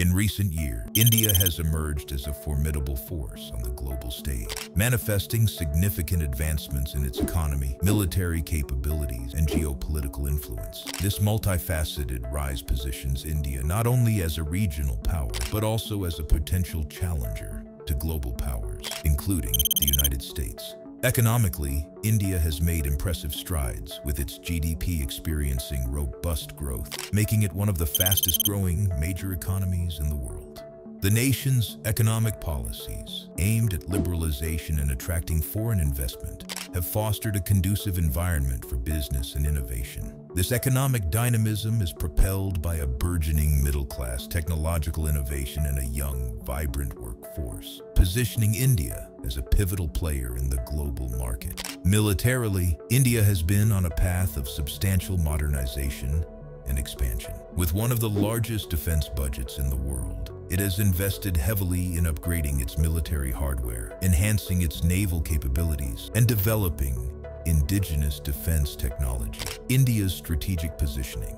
In recent years, India has emerged as a formidable force on the global stage, manifesting significant advancements in its economy, military capabilities, and geopolitical influence. This multifaceted rise positions India not only as a regional power, but also as a potential challenger to global powers, including the United States. Economically, India has made impressive strides, with its GDP experiencing robust growth, making it one of the fastest-growing major economies in the world. The nation's economic policies, aimed at liberalization and attracting foreign investment, have fostered a conducive environment for business and innovation. This economic dynamism is propelled by a burgeoning middle-class, technological innovation, and a young, vibrant workforce, positioning India as a pivotal player in the global market. Militarily, India has been on a path of substantial modernization and expansion. With one of the largest defense budgets in the world, it has invested heavily in upgrading its military hardware, enhancing its naval capabilities, and developing indigenous defense technology. India's strategic positioning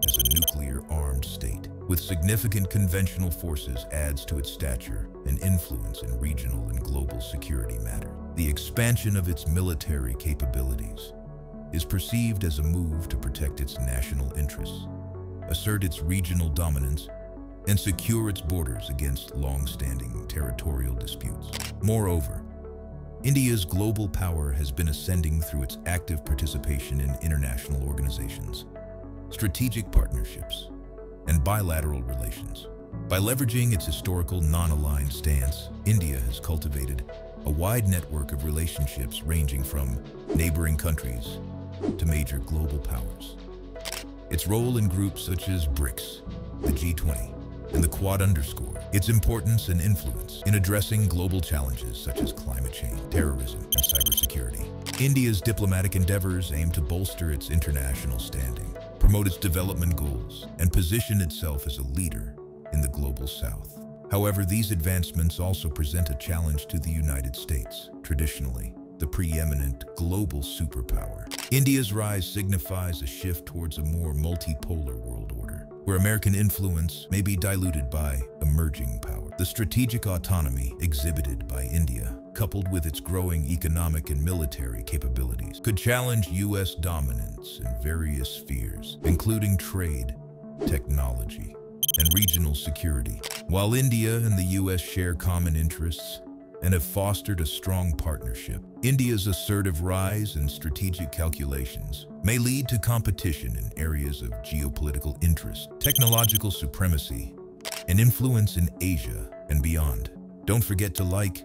as a nuclear-armed state with significant conventional forces adds to its stature and influence in regional and global security matters. The expansion of its military capabilities is perceived as a move to protect its national interests, assert its regional dominance, and secure its borders against long-standing territorial disputes. Moreover, India's global power has been ascending through its active participation in international organizations, strategic partnerships, and bilateral relations. By leveraging its historical non-aligned stance, India has cultivated a wide network of relationships ranging from neighboring countries to major global powers. Its role in groups such as BRICS, the G20, and the Quad underscore its importance and influence in addressing global challenges such as climate change, terrorism, and cybersecurity. India's diplomatic endeavors aim to bolster its international standing, promote its development goals, and position itself as a leader in the global south. However, these advancements also present a challenge to the United States, traditionally the preeminent global superpower. India's rise signifies a shift towards a more multipolar world order, where American influence may be diluted by emerging power. The strategic autonomy exhibited by India, coupled with its growing economic and military capabilities, could challenge U.S. dominance in various spheres, including trade, technology, and regional security. While India and the U.S. share common interests and have fostered a strong partnership, India's assertive rise and strategic calculations may lead to competition in areas of geopolitical interest, technological supremacy, and influence in Asia and beyond. Don't forget to like,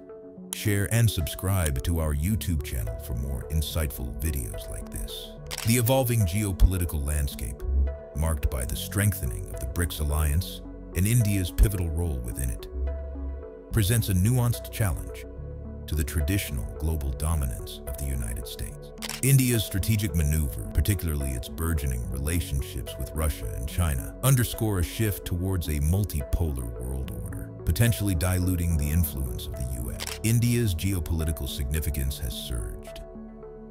share, and subscribe to our YouTube channel for more insightful videos like this. The evolving geopolitical landscape, marked by the strengthening of the BRICS alliance and India's pivotal role within it, presents a nuanced challenge to the traditional global dominance of the United States. India's strategic maneuver, particularly its burgeoning relationships with Russia and China, underscore a shift towards a multipolar world order, potentially diluting the influence of the U.S. India's geopolitical significance has surged,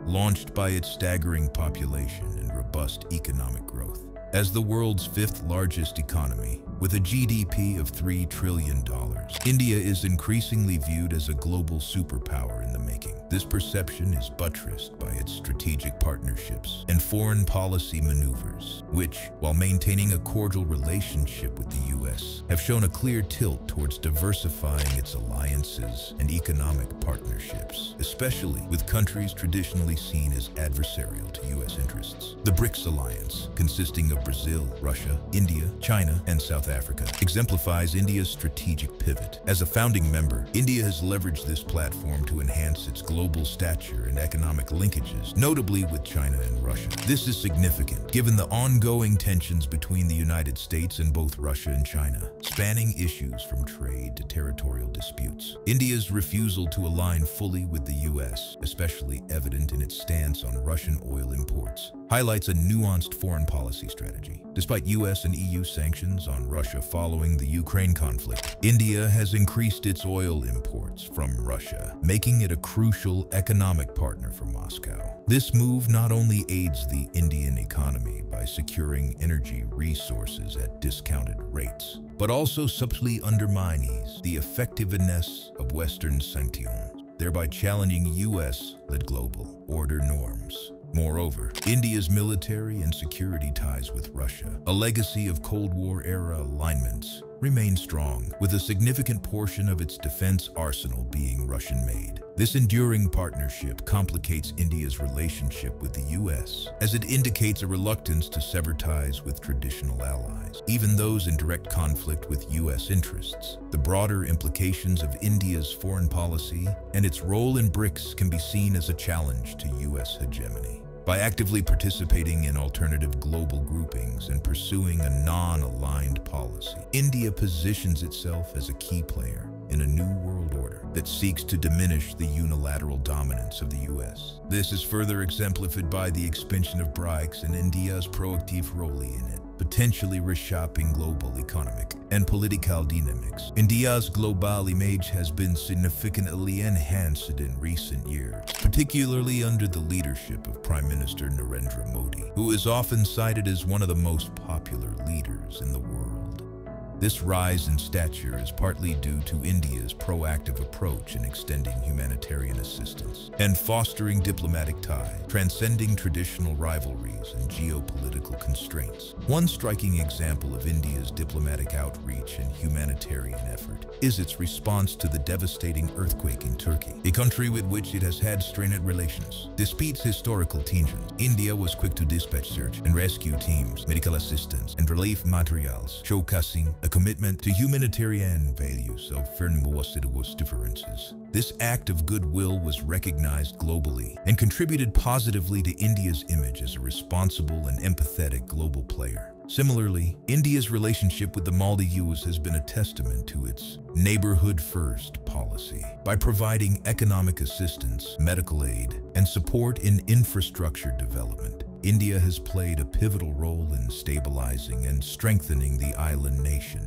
launched by its staggering population and robust economic growth. As the world's fifth largest economy, with a GDP of $3 trillion, India is increasingly viewed as a global superpower in the making. This perception is buttressed by its strategic partnerships and foreign policy maneuvers, which, while maintaining a cordial relationship with the U.S., have shown a clear tilt towards diversifying its alliances and economic partnerships, especially with countries traditionally seen as adversarial to U.S. interests. The BRICS alliance, consisting of Brazil, Russia, India, China, and South Africa, exemplifies India's strategic pivot. As a founding member, India has leveraged this platform to enhance its global stature and economic linkages, notably with China and Russia. This is significant, given the ongoing tensions between the United States and both Russia and China, spanning issues from trade to territorial disputes. India's refusal to align fully with the U.S., especially evident in its stance on Russian oil imports, highlights a nuanced foreign policy strategy. Despite US and EU sanctions on Russia following the Ukraine conflict, India has increased its oil imports from Russia, making it a crucial economic partner for Moscow. This move not only aids the Indian economy by securing energy resources at discounted rates, but also subtly undermines the effectiveness of Western sanctions, thereby challenging US-led global order norms. Moreover, India's military and security ties with Russia, a legacy of Cold War-era alignments, remain strong, with a significant portion of its defense arsenal being Russian-made. This enduring partnership complicates India's relationship with the US, as it indicates a reluctance to sever ties with traditional allies, even those in direct conflict with US interests. The broader implications of India's foreign policy and its role in BRICS can be seen as a challenge to US hegemony. By actively participating in alternative global groupings and pursuing a non-aligned policy, India positions itself as a key player in a new world order that seeks to diminish the unilateral dominance of the US. This is further exemplified by the expansion of BRICS and India's proactive role in it, potentially reshaping global economic and political dynamics. India's global image has been significantly enhanced in recent years, particularly under the leadership of Prime Minister Narendra Modi, who is often cited as one of the most popular leaders in the world. This rise in stature is partly due to India's proactive approach in extending humanitarian assistance and fostering diplomatic ties, transcending traditional rivalries and geopolitical constraints. One striking example of India's diplomatic outreach and humanitarian effort is its response to the devastating earthquake in Turkey, a country with which it has had strained relations. Despite historical tensions, India was quick to dispatch search and rescue teams, medical assistance, and relief materials, showcasing a commitment to humanitarian values of those differences. This act of goodwill was recognized globally and contributed positively to India's image as a responsible and empathetic global player. Similarly, India's relationship with the Maldives has been a testament to its neighborhood-first policy. By providing economic assistance, medical aid, and support in infrastructure development, India has played a pivotal role in stabilizing and strengthening the island nation,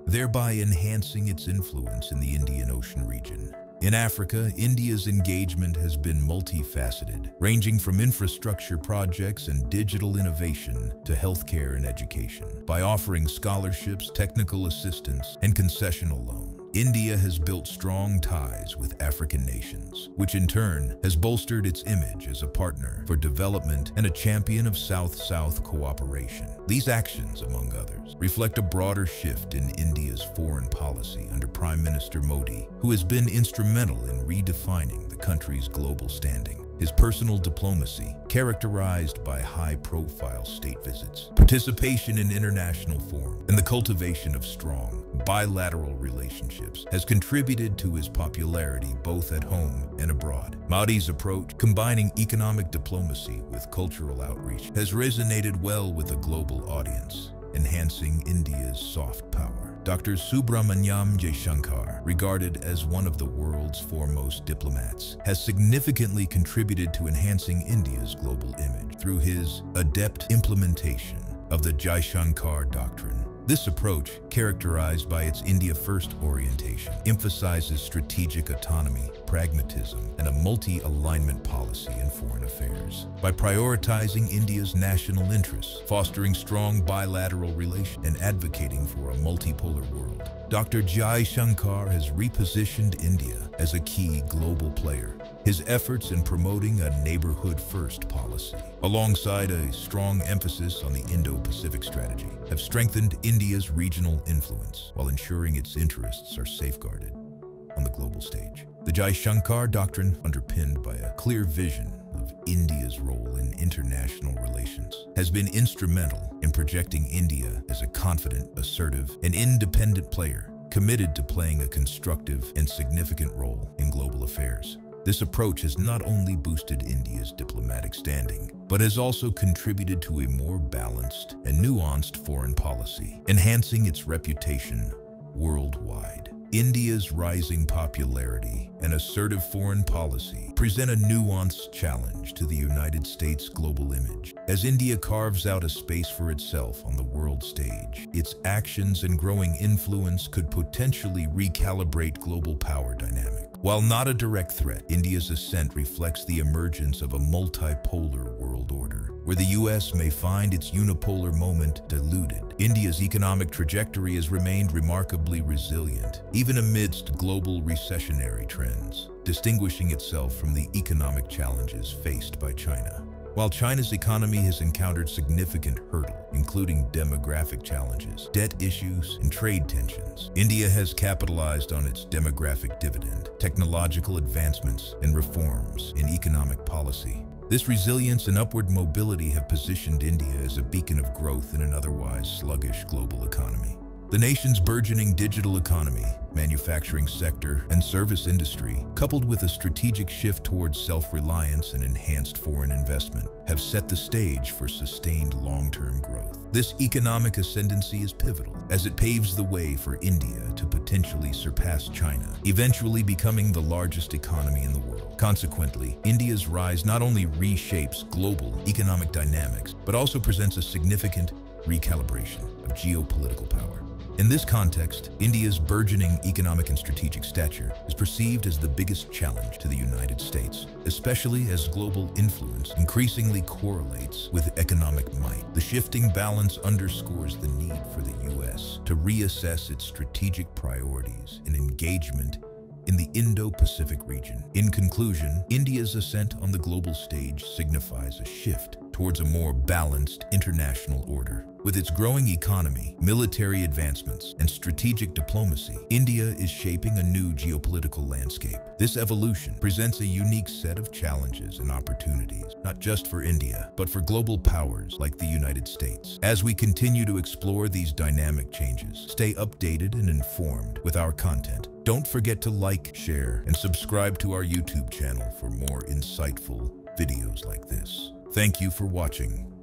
thereby enhancing its influence in the Indian Ocean region. In Africa, India's engagement has been multifaceted, ranging from infrastructure projects and digital innovation to healthcare and education. By offering scholarships, technical assistance, and concessional loans, India has built strong ties with African nations, which in turn has bolstered its image as a partner for development and a champion of South-South cooperation. These actions, among others, reflect a broader shift in India's foreign policy under Prime Minister Modi, who has been instrumental in redefining the country's global standing. His personal diplomacy, characterized by high-profile state visits, participation in international forums, and the cultivation of strong bilateral relationships, has contributed to his popularity both at home and abroad. Modi's approach, combining economic diplomacy with cultural outreach, has resonated well with a global audience, enhancing India's soft power. Dr. Subramanyam Jaishankar, regarded as one of the world's foremost diplomats, has significantly contributed to enhancing India's global image through his adept implementation of the Jaishankar Doctrine. This approach, characterized by its India-first orientation, emphasizes strategic autonomy, pragmatism, and a multi-alignment policy in foreign affairs. By prioritizing India's national interests, fostering strong bilateral relations, and advocating for a multipolar world, Dr. Jaishankar has repositioned India as a key global player. His efforts in promoting a neighborhood-first policy, alongside a strong emphasis on the Indo-Pacific strategy, have strengthened India's regional influence while ensuring its interests are safeguarded on the global stage. The Jaishankar Doctrine, underpinned by a clear vision of India's role in international relations, has been instrumental in projecting India as a confident, assertive, and independent player, committed to playing a constructive and significant role in global affairs. This approach has not only boosted India's diplomatic standing, but has also contributed to a more balanced and nuanced foreign policy, enhancing its reputation worldwide. India's rising popularity and assertive foreign policy present a nuanced challenge to the United States' global image. As India carves out a space for itself on the world stage, its actions and growing influence could potentially recalibrate global power dynamics. While not a direct threat, India's ascent reflects the emergence of a multipolar world order, where the US may find its unipolar moment diluted. India's economic trajectory has remained remarkably resilient, even amidst global recessionary trends, distinguishing itself from the economic challenges faced by China. While China's economy has encountered significant hurdles, including demographic challenges, debt issues, and trade tensions, India has capitalized on its demographic dividend, technological advancements, and reforms in economic policy. This resilience and upward mobility have positioned India as a beacon of growth in an otherwise sluggish global economy. The nation's burgeoning digital economy, manufacturing sector, and service industry, coupled with a strategic shift towards self-reliance and enhanced foreign investment, have set the stage for sustained long-term growth. This economic ascendancy is pivotal, as it paves the way for India to potentially surpass China, eventually becoming the largest economy in the world. Consequently, India's rise not only reshapes global economic dynamics, but also presents a significant recalibration of geopolitical power. In this context, India's burgeoning economic and strategic stature is perceived as the biggest challenge to the United States, especially as global influence increasingly correlates with economic might. The shifting balance underscores the need for the U.S. to reassess its strategic priorities and engagement in the Indo-Pacific region. In conclusion, India's ascent on the global stage signifies a shift towards a more balanced international order. With its growing economy, military advancements, and strategic diplomacy, India is shaping a new geopolitical landscape. This evolution presents a unique set of challenges and opportunities, not just for India, but for global powers like the United States. As we continue to explore these dynamic changes, stay updated and informed with our content. Don't forget to like, share, and subscribe to our YouTube channel for more insightful videos like this. Thank you for watching.